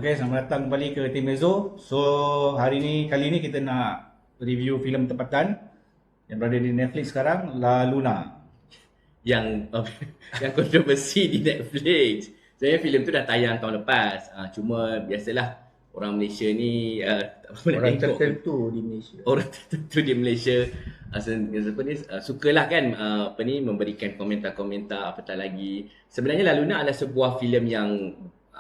Okay, selamat datang kembali ke Tim Mezzo. So, kali ni kita nak review filem tempatan yang berada di Netflix sekarang, La Luna. Yang yang kontroversi di Netflix. Sebenarnya filem tu dah tayang tahun lepas. Cuma biasalah orang Malaysia ni orang tertentu di Malaysia. Orang tertentu di Malaysia sukalah kan memberikan komentar-komentar apatah lagi. Sebenarnya La Luna adalah sebuah filem yang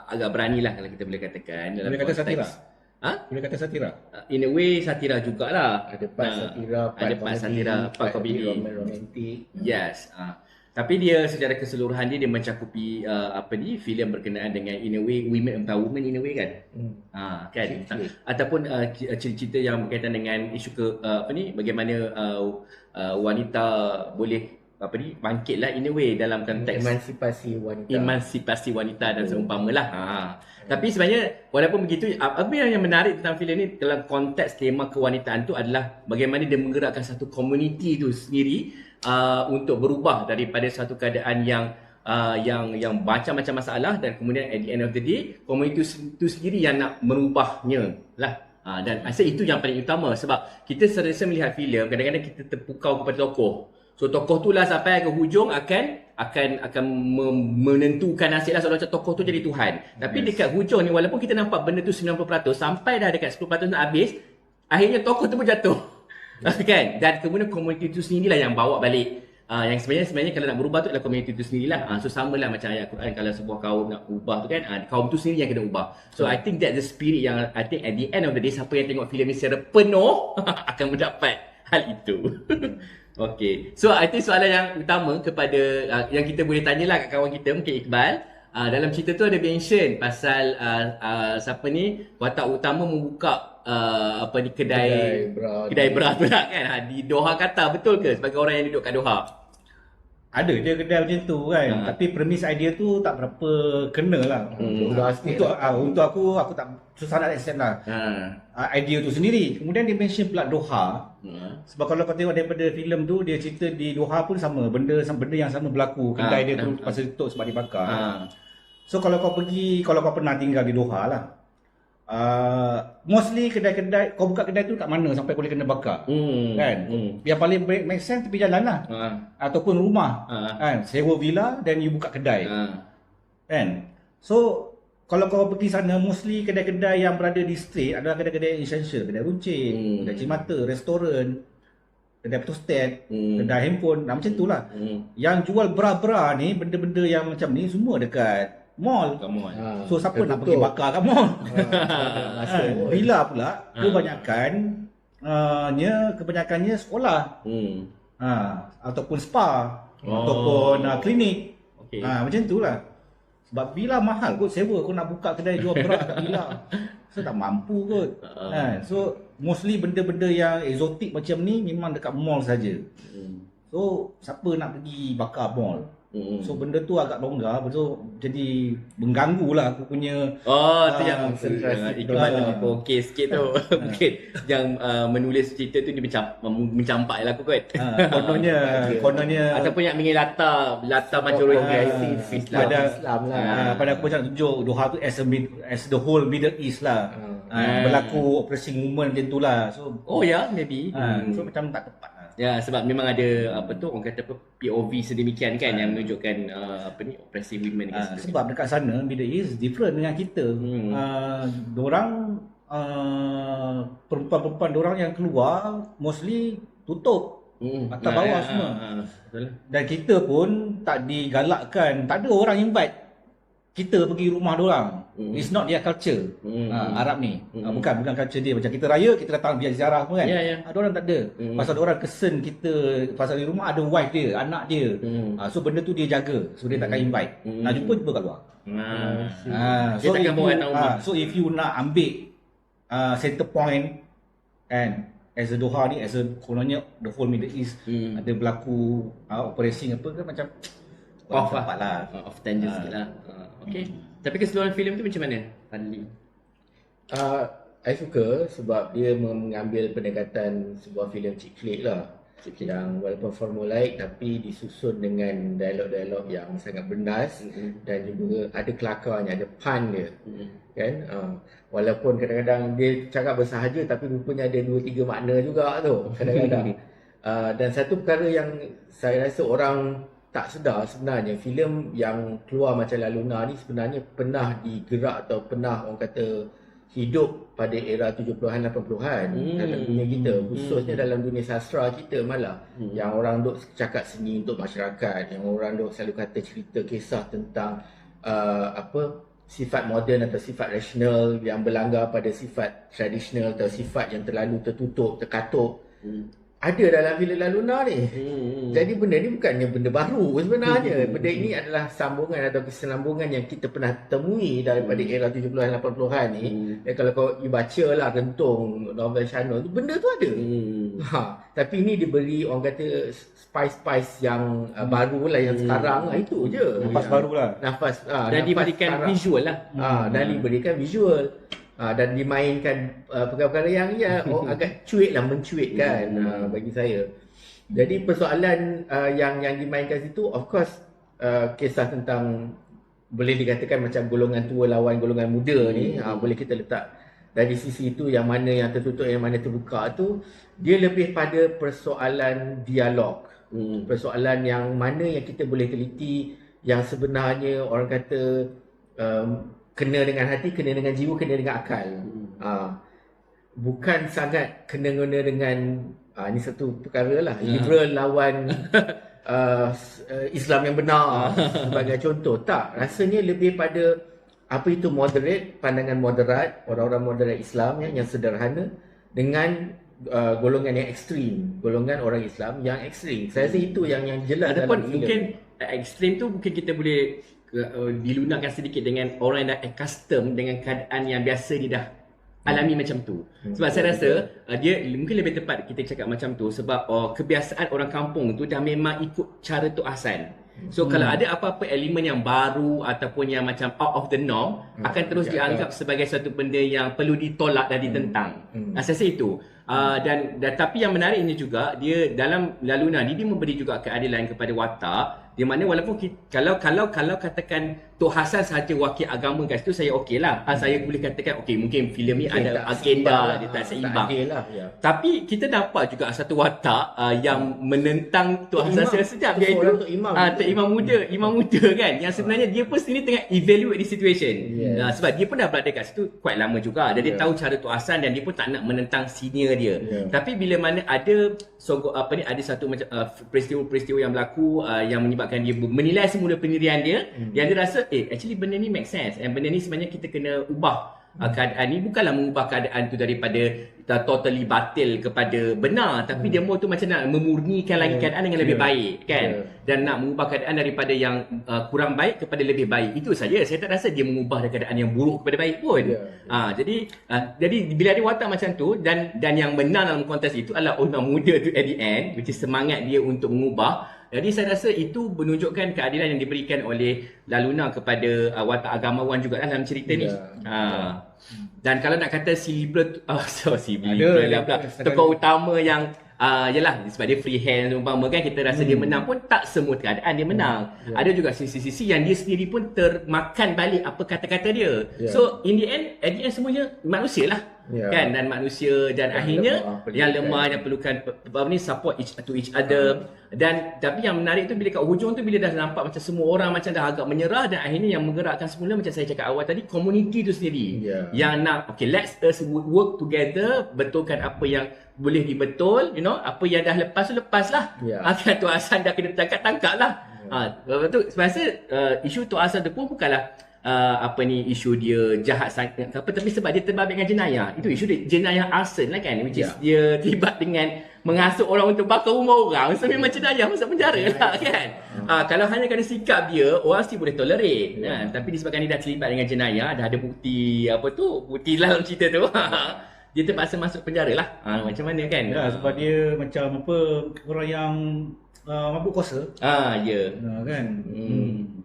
agak berani lah kalau kita boleh katakan. Boleh kata satira? Boleh kata satira? In a way satira jugalah. Ada part satira, part komedi, romantik. Yes. Tapi dia secara keseluruhan dia mencakupi filem berkenaan dengan in a way women empowerment in a way kan. Kan. Ataupun cerita yang berkaitan dengan isu bagaimana wanita boleh bangkitlah in a way dalam konteks emansipasi wanita dan seumpamalah. Tapi sebenarnya walaupun begitu, apa yang menarik tentang filem ni dalam konteks tema kewanitaan tu adalah bagaimana dia menggerakkan satu komuniti tu sendiri untuk berubah daripada satu keadaan yang macam-macam masalah, dan kemudian at the end of the day komuniti itu sendiri yang nak merubahnya lah. Dan saya itu yang paling utama, sebab kita sentiasa melihat filem kadang-kadang kita terpukau kepada tokoh. So tokoh tu lah sampai ke hujung akan menentukan nasib lah, seolah-olah tokoh tu jadi Tuhan. Tapi dekat hujung ni walaupun kita nampak benda tu 90% sampai dah dekat 10% nak habis, akhirnya tokoh tu pun jatuh. Kan? Dan kemudian komuniti tu sendirilah yang bawa balik. Yang sebenarnya kalau nak berubah tu adalah komuniti tu sendirilah. So samalah macam ayat Quran, kalau sebuah kaum nak ubah tu kan, kaum tu sendiri yang kena ubah. So I think that's the spirit yang I think at the end of the day siapa yang tengok filem ni secara penuh akan mendapat hal itu. Okay, so I think soalan yang utama kepada yang kita boleh tanyalah kat kawan kita, mungkin Iqbal, dalam cerita tu ada mention pasal siapa ni watak utama membuka kedai bra tu lah kan, di Doha Qatar, betul ke sebagai orang yang duduk kat Doha? Ada je kedai macam tu kan. Tapi premis idea tu tak berapa kena lah. Untuk aku tak susah nak accept lah idea tu sendiri. Kemudian dia mention pula Doha. Sebab kalau kau tengok daripada filem tu, dia cerita di Doha pun sama, benda yang sama berlaku. Kedai dia tu pasal tutup sebab dibakar. So kalau kau pernah tinggal di Doha lah, mostly kedai-kedai kau buka kedai tu kat mana sampai boleh kena bakar, kan? Yang paling make sense tepi jalan lah, ataupun rumah, kan? Sewa villa dan you buka kedai, kan? So kalau kau pergi sana, mostly kedai-kedai yang berada di street adalah kedai-kedai essential, kedai runcit, kedai cimata, restoran, kedai photostat, kedai handphone, macam tu lah. Yang jual bra-bra ni, benda-benda yang macam ni semua dekat mall. So siapa nak pergi bakar kat mall? Villa pula kebanyakannya sekolah, ataupun spa, ataupun klinik. Macam tu lah. Sebab villa mahal kot sewa, kau nak buka kedai jual bra kat villa, so tak mampu kot. So mostly benda-benda yang eksotik macam ni memang dekat mall saja. So siapa nak pergi bakar mall? So benda tu agak longgar, betul, jadi mengganggu lah aku punya tu yang Iqbal okey sikit tu. Mungkin yang menulis cerita tu dia mencampak lah aku kot. Kononnya ataupun yang ingin latar macam Islam lah. Pada aku macam tunjuk Doha tu as the whole Middle East lah. Berlaku operasi movement macam tu lah. So maybe so macam tak tepat. Ya, sebab memang ada orang kata POV sedemikian kan yang menunjukkan oppressive women kan. Sebab dekat sana Middle East different dengan kita. Dorang perempuan-perempuan dorang yang keluar mostly tutup atas bawah semua. Dan kita pun tak digalakkan, tak ada orang invite kita pergi rumah dorang. It's not their culture. Arab ni bukan culture dia. Macam kita raya, kita datang biar ziarah pun kan. Dorang tak ada. Pasal dorang kesen kita, pasal di rumah ada wife dia, anak dia. So benda tu dia jaga. So dia takkan invite. Nak jumpa kat luar. So if you nak ambil center point kan, as a Doha ni, as a kononnya the whole Middle East ada berlaku operasi apa kan, macam off tangent sikit lah. Okay. Tapi keseluruhan filem tu macam mana, Fadli? I suka sebab dia mengambil pendekatan sebuah filem chick flick lah. yang walaupun formulaik tapi disusun dengan dialog-dialog yang sangat bernas, dan juga ada kelakarnya, ada pun dia, kan. Walaupun kadang-kadang dia cakap bersahaja tapi rupanya ada 2-3 makna juga tu kadang-kadang. Dan satu perkara yang saya rasa orang tak sedar, sebenarnya filem yang keluar macam La Luna ni sebenarnya pernah digerak atau pernah orang kata hidup pada era 70-an 80-an dalam dunia kita, khususnya dalam dunia sastra kita malah. Yang orang duk cakap seni untuk masyarakat, yang orang duk selalu kata cerita kisah tentang sifat moden atau sifat rasional yang berlanggar pada sifat tradisional atau sifat yang terlalu tertutup, terkatuk. Ada dalam filem La Luna ni. Jadi benda ni bukannya benda baru sebenarnya. Benda ini adalah sambungan atau kesinambungan yang kita pernah temui daripada era 70-an 80-an ni. Kalau kau baca lah rentung novel Shannon tu, benda tu ada. Tapi ini diberi orang kata spice yang baru lah, yang sekarang lah, itu je. Nafas baru lah. Dan diberikan sekarang. Visual lah. Dan diberikan visual. Dan dimainkan perkara-perkara yang agak mencuitkan bagi saya. Jadi persoalan yang dimainkan situ, of course, kisah tentang boleh dikatakan macam golongan tua lawan golongan muda ni, boleh kita letak dari sisi itu, yang mana yang tertutup, yang mana terbuka tu, dia lebih pada persoalan dialog. Persoalan yang mana yang kita boleh teliti, yang sebenarnya orang kata kena dengan hati, kena dengan jiwa, kena dengan akal. Bukan sangat kena-kena dengan ini satu perkara lah, liberal lawan Islam yang benar sebagai contoh. Tak, rasanya lebih pada apa itu moderate, pandangan moderat, orang-orang moderat Islam yang sederhana, dengan golongan yang ekstrim, golongan orang Islam yang ekstrim. Saya rasa itu yang jelas. Adapun mungkin ekstrim tu mungkin kita boleh dilunakkan sedikit dengan orang yang dah custom dengan keadaan yang biasa dia dah alami macam tu. Sebab saya rasa dia mungkin lebih tepat kita cakap macam tu sebab kebiasaan orang kampung tu dah memang ikut cara Tok Hassan. So kalau ada apa-apa elemen yang baru ataupun yang macam out of the norm, akan terus dianggap sebagai satu benda yang perlu ditolak dan ditentang. Saya rasa itu. Dan tapi yang menariknya juga, dia dalam La Luna ni dia memberi juga keadilan kepada watak, di mana walaupun kalau katakan Tok Hassan sahaja wakil agama kat situ, saya okey lah. Saya boleh katakan okey, mungkin filem ni ada agenda, dia tak seimbang. Tapi kita nampak juga satu watak yang menentang Tok Hassan secara sejak, iaitu imam muda kan, yang sebenarnya dia pun sendiri tengah evaluate the situation. Sebab dia pun dah berada kat situ quite lama juga, dan dia tahu cara Tok Hassan, dan dia pun tak nak menentang senior dia. Tapi bila mana ada ada satu macam peristiwa-peristiwa yang berlaku yang menyebabkan dia menilai semula pendirian dia, yang dia rasa actually benda ni make sense, and benda ni sebenarnya kita kena ubah. Keadaan ni bukanlah mengubah keadaan tu daripada totally batil kepada benar, tapi dia mau tu macam nak memurnikan lagi keadaan dengan lebih baik kan, dan nak mengubah keadaan daripada yang kurang baik kepada lebih baik. Itu saja. Saya tak rasa dia mengubah keadaan yang buruk kepada baik pun. Jadi bila ada watak macam tu, dan yang benar dalam konteks itu adalah orang muda tu at the end, which is semangat dia untuk mengubah. Jadi saya rasa itu menunjukkan keadilan yang diberikan oleh La Luna kepada watak agamawan juga dalam cerita ni. Dan kalau nak kata si liberal tokoh utama yang yalah, sebab dia free hand umpama kan, kita rasa dia menang pun tak semua keadaan dia menang. Ada juga sisi-sisi yang dia sendiri pun termakan balik apa kata-kata dia. So in the end, at the end semuanya manusia lah. Kan, dan manusia, dan akhirnya yang lemah yang perlukan support to each other. Dan tapi yang menarik tu bila kat hujung tu, bila dah nampak macam semua orang macam dah agak menyerah, dan akhirnya yang menggerakkan semula macam saya cakap awal tadi, community tu sendiri yang nak let's us work together, betulkan apa yang boleh dibetul, apa yang dah lepas tu lepaslah. Kan Tok Hassan dah kena tangkap lah. Betul. Sebab saya isu Tok Hassan tu pun bukanlah isu dia jahat sangat apa, tapi sebab dia terbabit dengan jenayah. Itu isu dia, jenayah arson lah kan, which is dia terlibat dengan menghasut orang untuk bakar rumah orang. So memang jenayah, masuk penjara lah kan. Kalau hanya kerana sikap dia, orang mesti boleh tolerate. Tapi disebabkan dia dah terlibat dengan jenayah, dah ada bukti bukti dalam cerita tu, dia terpaksa masuk penjara lah. Macam mana kan? Sebab dia macam orang yang mabuk kuasa. Kan.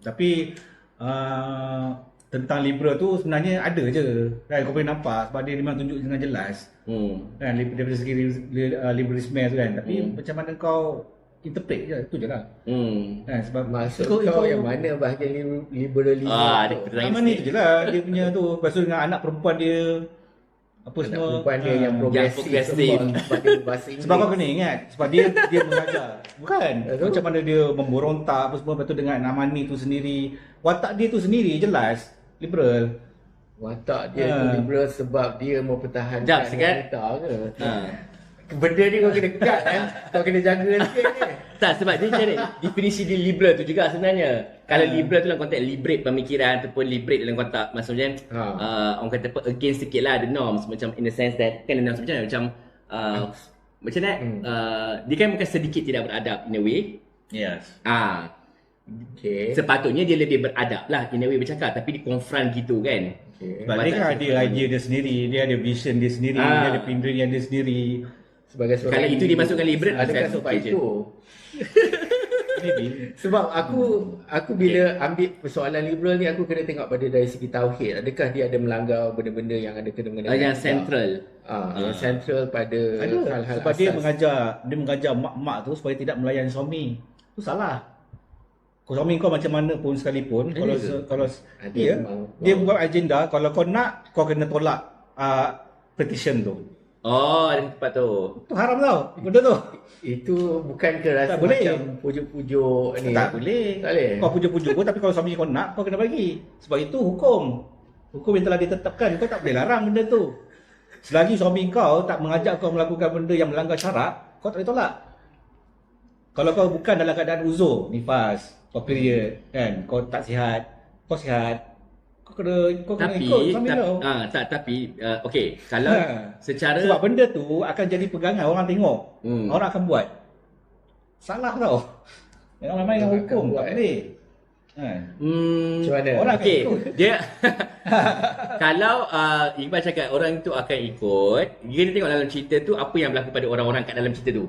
Tapi tentang liberal tu sebenarnya ada je. Kan kau boleh nampak sebab dia memang tunjuk dengan jelas. Kan daripada segi liberalisme tu kan. Tapi macam mana kau interpret je, tu je lah. Hmm. Sebab maksud kau yang mana bahagian liberalisme ada tu? pertanyaan mana tu je lah dia punya tu. Lepas tu dengan anak perempuan dia apa Anak semua perempuan dia yang progresif sebab dia bahasa Inggeris. sebab kau kena ingat sebab dia mengajar bukan macam mana dia memberontak apa semua. Lepas tu dengan Namani tu sendiri, watak dia tu sendiri jelas liberal. Watak dia tu liberal sebab dia mau pertahankan Jap, sekat. wanita ke? Benda ni kau kena cut kan. Kau kena jaga sikit ni. Tak, sebab dia macam ni, definisi dia liberal tu juga sebenarnya. Kalau liberal tu dalam konteks liberate pemikiran ataupun liberate dalam konteks maksudnya orang kata apa, against sikit lah the norms, macam in the sense that kan the norms macam macam ni dia kan bukan sedikit tidak beradab in a way. Yes. Okay. Sepatutnya dia lebih beradab lah in a way bercakap, tapi dia confront gitu kan. Sebab dia kan ada idea dia sendiri, dia ada vision dia sendiri, dia ada pendirian dia sendiri. Sebagai Kalau itu dimasukkan liberal, adakah bukan sebab okey je. itu? Sebab aku bila ambil persoalan liberal ni, aku kena tengok pada dari segi tauhid. Adakah dia ada melanggar benda-benda yang ada kena dengan yang central. Yang central pada hal-hal sebab asas. dia mengajar mak-mak tu supaya tidak melayan suami. Tu salah. Kau suami kau macam mana pun sekalipun, kalau dia buat agenda, kalau kau nak kau kena tolak petition tu. Ada tempat tu. Tu haram tau. Benda tu. Itu bukan ke rasa Tak boleh. macam pujuk-pujuk ni? Tak boleh. Tak boleh. Kau pujuk-pujuk pun, tapi kalau suami kau nak, kau kena bagi. Sebab itu hukum. Hukum yang telah ditetapkan, kau tak boleh larang benda tu. Selagi suami kau tak mengajak kau melakukan benda yang melanggar syarak, kau tak boleh tolak. Kalau kau bukan dalam keadaan uzur, nifas, kau period, kan, kau tak sihat, kau sihat, kau kena ikut suami kau. Tapi okey, kalau secara Sebab benda tu akan jadi pegangan, orang tengok. Orang akan buat. Salah tau. Yang ramai yang hukum tak boleh. Macam mana? Orang akan okey, ikut. dia kalau Iqbal cakap orang tu akan ikut, kita tengok dalam cerita tu apa yang berlaku pada orang-orang kat dalam cerita tu.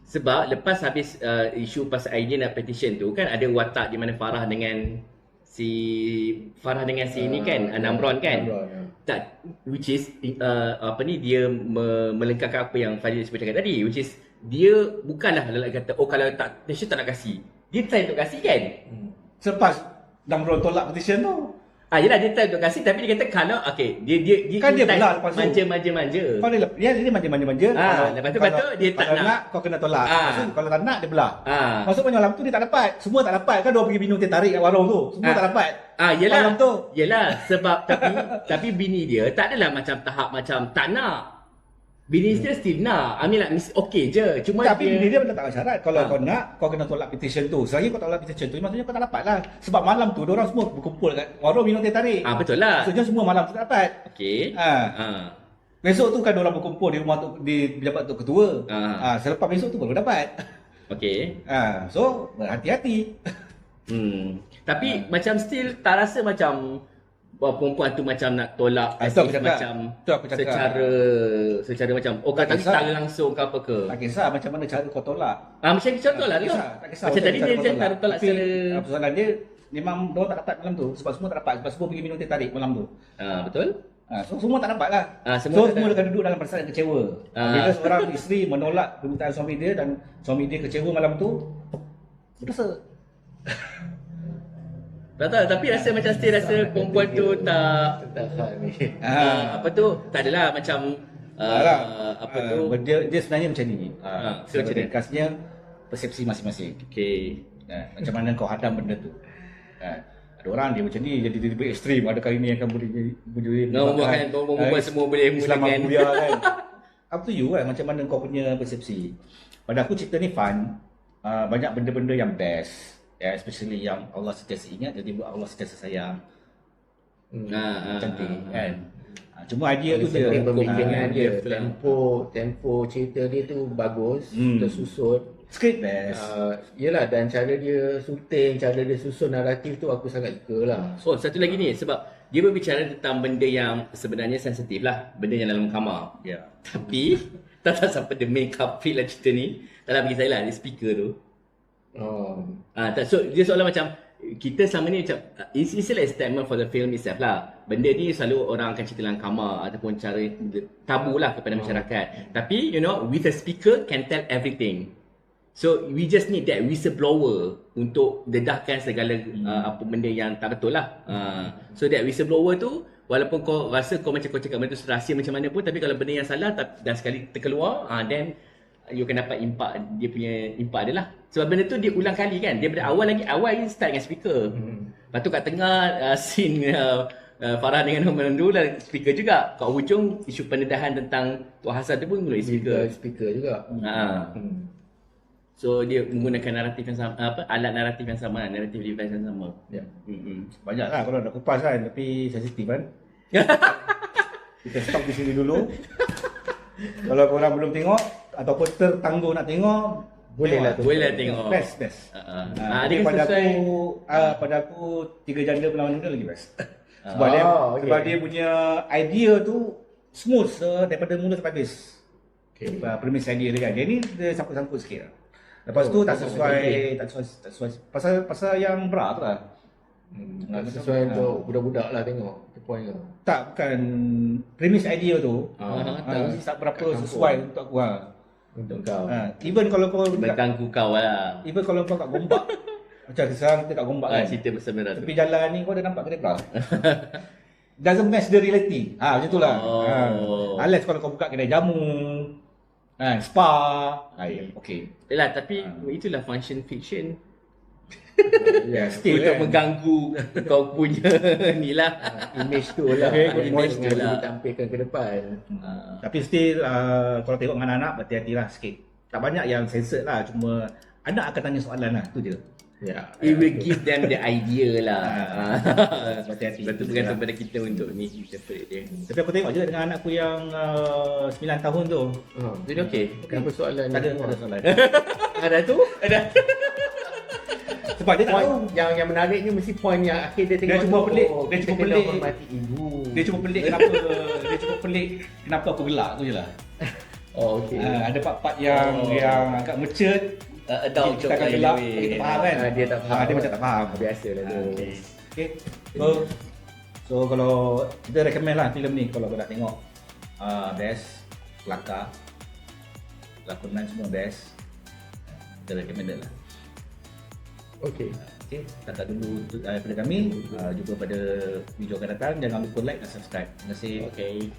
Sebab lepas habis isu pasal idea nak petition tu kan, ada watak di mana Farah dengan si ini kan, Namron kan. Tak, which is dia melengkapkan apa yang Fadil sebut cakap tadi, which is dia bukanlah dalam kata kalau tak petition tak nak kasih. Dia try untuk kasih kan. Selepas Namron tolak petition tu. Yelah dia try untuk kasih, tapi dia kata kalau dia Kan dia belah lepas tu. manja. Kau dia manja-manja. Lepas tu dia tak kalau nak kau kena tolak. Maksud, kalau tak nak dia belah. Masuk Maksud malam tu dia tak dapat. Semua tak dapat. Kan dia pergi minum teh tarik kat warung tu. Semua tak dapat. Yelah. Malam tu. Yelah, sebab tapi bini dia tak adalah macam tahap macam tak nak. Bini dia still nak. I mean like okey je. Cuma Tapi bini dia letak syarat. Kalau kau nak, kau kena tolak petition tu. Selagi kau tolak petition tu, maksudnya kau tak dapat lah. Sebab malam tu, diorang semua berkumpul kat warung minum teh tarik. Betul lah. Maksudnya semua malam tu tak dapat. Okey. Besok tu kan diorang berkumpul di rumah tu, di pejabat tu ketua. Selepas besok tu baru dapat. Okey. So, berhati-hati. Tapi macam still tak rasa macam perempuan tu macam nak tolak Itu aku cakap. macam Itu aku cakap. secara macam Tak tapi kisah. tak langsung ke apa ke. Tak kisah macam mana cara kau tolak. Macam contoh lah tu. Tak kisah Macam tadi dia macam cara tolak Tapi, secara persoalan dia memang diorang tak dapat malam tu. Sebab semua tak dapat. Sebab semua pergi minum teh tarik malam tu. Betul? So semua tak dapat lah. Semua tak Semua dapat. akan duduk dalam perasaan kecewa. Bila seorang isteri menolak permintaan suami dia dan suami dia kecewa malam tu, berdosa. Tak tahu, tapi rasa macam still rasa perempuan tu tak apa tu, tak adalah macam apa tu. Dia sebenarnya macam ni. So macam ni. Ringkasnya persepsi masing-masing. Okey. Macam mana kau hadam benda tu. Ada orang dia macam ni, jadi tiba-tiba ekstrim. Ada kali ni akan boleh membuat semua boleh Islam mulakan. Kuliah kan. Up to you kan, macam mana kau punya persepsi. Pada aku cerita ni fun. Banyak benda-benda yang best. Especially yang Allah sentiasa ingat, jadi Allah sentiasa sayang. Cantik kan. Cuma idea tu je. Pemikiran dia, tempo cerita dia tu bagus, tersusun. Script best. Yelah, dan cara dia syuting, cara dia susun naratif tu aku sangat suka lah. Satu lagi ni, sebab dia berbicara tentang benda yang sebenarnya sensitif lah, benda yang dalam kamar. Tapi tak tahu siapa the main culprit lah cerita ni. Tak nak bagi saya lah, dia speaker tu. So dia seolah macam kita selama ni macam it's like a statement for the film itself lah. Benda ni selalu orang akan cerita dalam kamar ataupun cara tabu lah kepada masyarakat. Tapi you know, with a speaker can tell everything. So we just need that whistleblower untuk dedahkan segala apa benda yang tak betul lah. So that whistleblower tu, walaupun kau rasa kau macam kau cakap benda tu rahsia macam mana pun, tapi kalau benda yang salah dan sekali terkeluar, then you akan dapat impak, dia punya impak dia lah. Sebab benda tu dia ulang kali kan. Dia pada awal start dengan speaker. Lepas tu kat tengah scene Farah dengan Norman tu lah speaker juga. Kat hujung isu pendedahan tentang Tok Hassan tu pun melalui speaker. Speaker juga. So dia menggunakan naratif yang sama, alat naratif yang sama, naratif device yang sama. Ya. Banyak lah kalau nak kupas kan, tapi sensitif kan. Kita stop di sini dulu. Kalau korang belum tengok ataupun tertangguh nak tengok, boleh tengok. Best. Dia pada sesuai pada aku Tiga Janda Perlawanan Muda lagi best. Sebab dia punya idea tu smooth daripada mula sampai habis. Premis idea dia kan. Dia ni dia sangkut-sangkut sikit. Lepas tu tak sesuai pasal yang bra tu lah. Sesuai untuk budak-budak lah tengok. Itu point tu. Tak, bukan premis idea tu. Tak berapa sesuai untuk aku lah. Untuk kau. Even kalau kau berganggu kau lah. even kalau kau kat Gombak. Macam sekarang kita kat Gombak kan. Cerita bersama tu. Tepi jalan ni kau dah nampak kedai bra. Doesn't match the reality. Macam tu lah. Unless kalau kau buka kedai jamu, spa, okay. Yalah, tapi itulah function fiction. Still untuk kan. mengganggu kau punya ni lah. Image tu lah. Image tu lah. Ditampilkan ke depan. Tapi still kalau tengok dengan anak berhati-hatilah sikit. Tak banyak yang censored lah, cuma anak akan tanya soalan lah, tu je. Ya. It will give them the idea lah. Hati-hati. Sebab tu bergantung pada kita untuk ni interpret dia. Tapi aku tengok je dengan anakku yang 9 tahun tu. Jadi okey. Kenapa soalan Tak ni? ada soalan. Ada tu? Ada. Sebab dia tak Point tahu. yang menariknya mesti point yang akhir dia tengok. Dia cuma tu, pelik. kita Dia cuma kena pelik. hormati ibu. Dia cuma pelik kenapa aku gelak tu je lah. Oh, okey. Ada part-part yang agak mature. Adult Kita joke akan lah gelak, anyway. kita faham kan? Dia tak faham. Dia macam tak faham. Biasalah tu. Okay. So kalau kita recommend lah filem ni kalau kau nak tengok. Best, kelakar, lakonan semua best. Kita recommended lah. Okey. Okay, tak dulu daripada kami. Jumpa pada video akan datang. Jangan lupa like dan subscribe. Terima kasih. Okay.